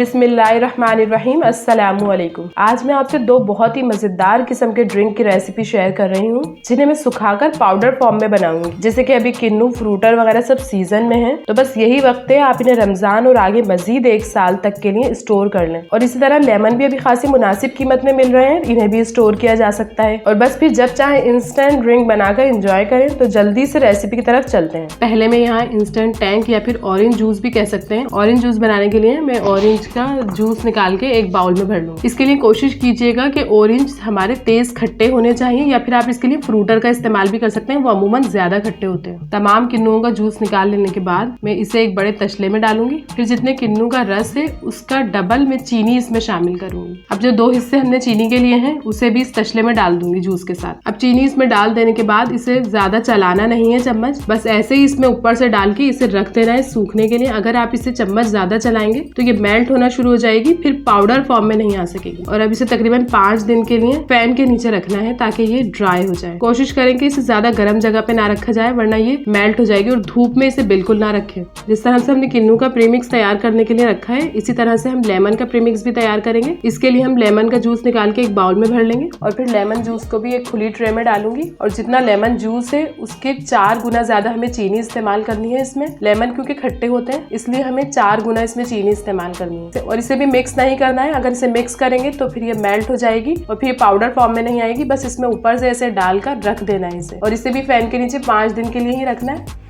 बिस्मिल्लाहिर्रहमानिर्रहीम, अस्सलामुअलैकुम। आज मैं आपसे दो बहुत ही मजेदार किस्म के ड्रिंक की रेसिपी शेयर कर रही हूँ, जिन्हें मैं सुखाकर पाउडर फॉर्म में बनाऊंगी। जैसे कि अभी किन्नू, फ्रूटर वगैरह सब सीजन में है, तो बस यही वक्त है आप इन्हें रमजान और आगे मजीद 1 साल तक के लिए स्टोर कर लें। और इसी तरह लेमन भी अभी खासी मुनासिब कीमत में मिल रहे हैं, इन्हें भी स्टोर किया जा सकता है। और बस फिर जब चाहे इंस्टेंट ड्रिंक बनाकर इंजॉय करें। तो जल्दी से रेसिपी की तरफ चलते हैं। पहले मैं यहाँ इंस्टेंट टैंक या फिर ऑरेंज जूस भी कह सकते हैं। ऑरेंज जूस बनाने के लिए मैं ऑरेंज का जूस निकाल के एक बाउल में भर लूँ। इसके लिए कोशिश कीजिएगा कि ऑरेंज हमारे तेज खट्टे होने चाहिए, या फिर आप इसके लिए फ्रूटर का इस्तेमाल भी कर सकते हैं, वो अमूमन ज्यादा खट्टे होते हैं। तमाम किन्नुओं का जूस निकाल लेने के बाद मैं इसे एक बड़े तसले में डालूंगी। फिर जितने किन्नू का रस है उसका डबल मैं चीनी इसमें शामिल करूंगी। अब जो 2 हिस्से हमने चीनी के लिए हैं उसे भी इस तसले में डाल दूंगी जूस के साथ। अब चीनी इसमें डाल देने के बाद इसे ज्यादा चलाना नहीं है चम्मच, बस ऐसे ही इसमें ऊपर से डाल के इसे रख देना है सूखने के लिए। अगर आप इसे चम्मच ज्यादा चलाएंगे तो ये मेल्ट होना शुरू हो जाएगी, फिर पाउडर फॉर्म में नहीं आ सकेगी। और अब इसे तकरीबन 5 दिन के लिए फैन के नीचे रखना है ताकि ये ड्राई हो जाए। कोशिश करें कि इसे ज्यादा गर्म जगह पे ना रखा जाए, वरना ये मेल्ट हो जाएगी। और धूप में इसे बिल्कुल ना रखें। जिस तरह से हमने किन्नू का प्रीमिक्स तैयार करने के लिए रखा है, इसी तरह से हम लेमन का प्रीमिक्स भी तैयार करेंगे। इसके लिए हम लेमन का जूस निकाल के एक बाउल में भर लेंगे और फिर लेमन जूस को भी एक खुली ट्रे में डालूंगी। और जितना लेमन जूस है उसके 4 गुना ज्यादा हमें चीनी इस्तेमाल करनी है इसमें। लेमन क्योंकि खट्टे होते हैं इसलिए हमें 4 गुना इसमें चीनी इस्तेमाल करनी है। और इसे भी मिक्स नहीं करना है। अगर इसे मिक्स करेंगे तो फिर ये मेल्ट हो जाएगी और फिर ये पाउडर फॉर्म में नहीं आएगी। बस इसमें ऊपर से ऐसे डालकर रख देना है इसे, और इसे भी फैन के नीचे 5 दिन के लिए ही रखना है।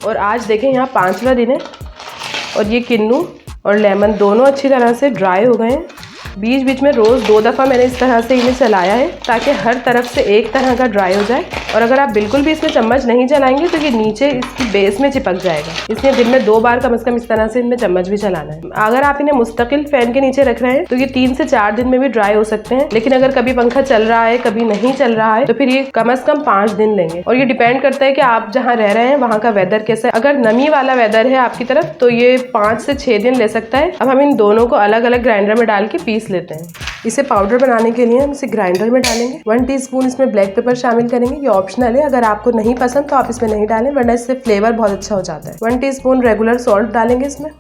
और आज देखें यहाँ 5वां दिन है और ये किन्नू और लेमन दोनों अच्छी तरह से ड्राई हो गए हैं। बीच बीच में रोज़ 2 दफ़ा मैंने इस तरह से इन्हें चलाया है ताकि हर तरफ से एक तरह का ड्राई हो जाए। और अगर आप बिल्कुल भी इसमें चम्मच नहीं चलाएंगे तो ये नीचे इसकी बेस में चिपक जाएगा, इसलिए दिन में 2 बार कम से कम इस तरह से इनमें चम्मच भी चलाना है। अगर आप इन्हें मुस्तकिल फैन के नीचे रख रहे हैं तो ये 3 से 4 दिन में भी ड्राई हो सकते हैं। लेकिन अगर कभी पंखा चल रहा है कभी नहीं चल रहा है तो फिर ये कम से कम 5 दिन लेंगे। और ये डिपेंड करता है कि आप जहाँ रह रहे हैं वहाँ का वेदर कैसा है। अगर नमी वाला वेदर है आपकी तरफ तो ये 5 से 6 दिन ले सकता है। अब हम इन दोनों को अलग अलग ग्राइंडर में डाल के पीस लेते हैं। इसे पाउडर बनाने के लिए हम इसे ग्राइंडर में डालेंगे। 1 टीस्पून इसमें ब्लैक पेपर शामिल करेंगे, ये ऑप्शनल है। अगर आपको नहीं पसंद तो आप इसमें नहीं डालें, वरना इससे फ्लेवर बहुत अच्छा हो जाता है। 1 टीस्पून रेगुलर सॉल्ट डालेंगे इसमें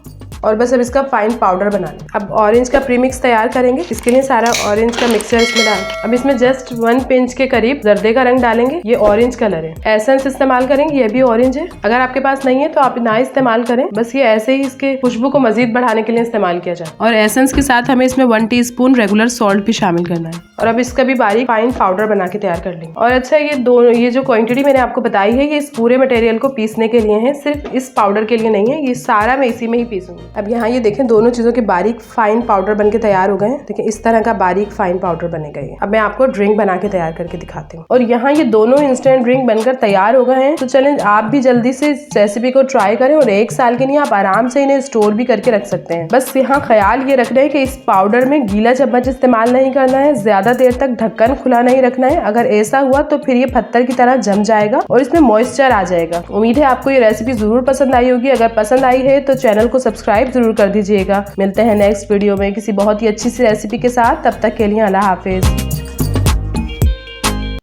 और बस अब इसका फाइन पाउडर बना लें। अब ऑरेंज का प्रीमिक्स तैयार करेंगे। इसके लिए सारा ऑरेंज का मिक्सचर इसमें डाल, अब इसमें जस्ट 1 पिंच के करीब जर्दे का रंग डालेंगे। ये ऑरेंज कलर है। एसेंस इस्तेमाल करेंगे, ये भी ऑरेंज है। अगर आपके पास नहीं है तो आप ना इस्तेमाल करें, बस ये ऐसे ही इसके खुशबू को मजीद बढ़ाने के लिए इस्तेमाल किया जाए। और एसेंस के साथ हमें इसमें 1 टीस्पून रेगुलर सॉल्ट भी शामिल करना है। और अब इसका भी बारीक फाइन पाउडर बना के तैयार कर लेंगे। और अच्छा, ये जो क्वांटिटी मैंने आपको बताई है ये इस पूरे मटेरियल को पीसने के लिए है, सिर्फ इस पाउडर के लिए नहीं है। ये सारा मैं इसी में ही पीसूंगी। अब यहाँ ये देखें दोनों चीजों के बारीक फाइन पाउडर बनके तैयार हो गए हैं। देखिए इस तरह का बारीक फाइन पाउडर बनेगा ये। अब मैं आपको ड्रिंक बना के तैयार करके दिखाती हूँ। और यहाँ ये दोनों इंस्टेंट ड्रिंक बनकर तैयार हो गए हैं। तो चलें आप भी जल्दी से इस रेसिपी को ट्राई करें और 1 साल के लिए आप आराम से इन्हें स्टोर भी करके रख सकते हैं। बस यहाँ ख्याल ये रखना है कि इस पाउडर में गीला चम्मच इस्तेमाल नहीं करना है, ज्यादा देर तक ढक्कन खुला नहीं रखना है। अगर ऐसा हुआ तो फिर ये पत्थर की तरह जम जाएगा और इसमें मॉइस्चर आ जाएगा। उम्मीद है आपको ये रेसिपी जरूर पसंद आई होगी। अगर पसंद आई है तो चैनल को सब्सक्राइब जरूर कर दीजिएगा। मिलते हैं नेक्स्ट वीडियो में किसी बहुत ही अच्छी सी रेसिपी के साथ। तब तक के लिए अल्लाह हाफिज।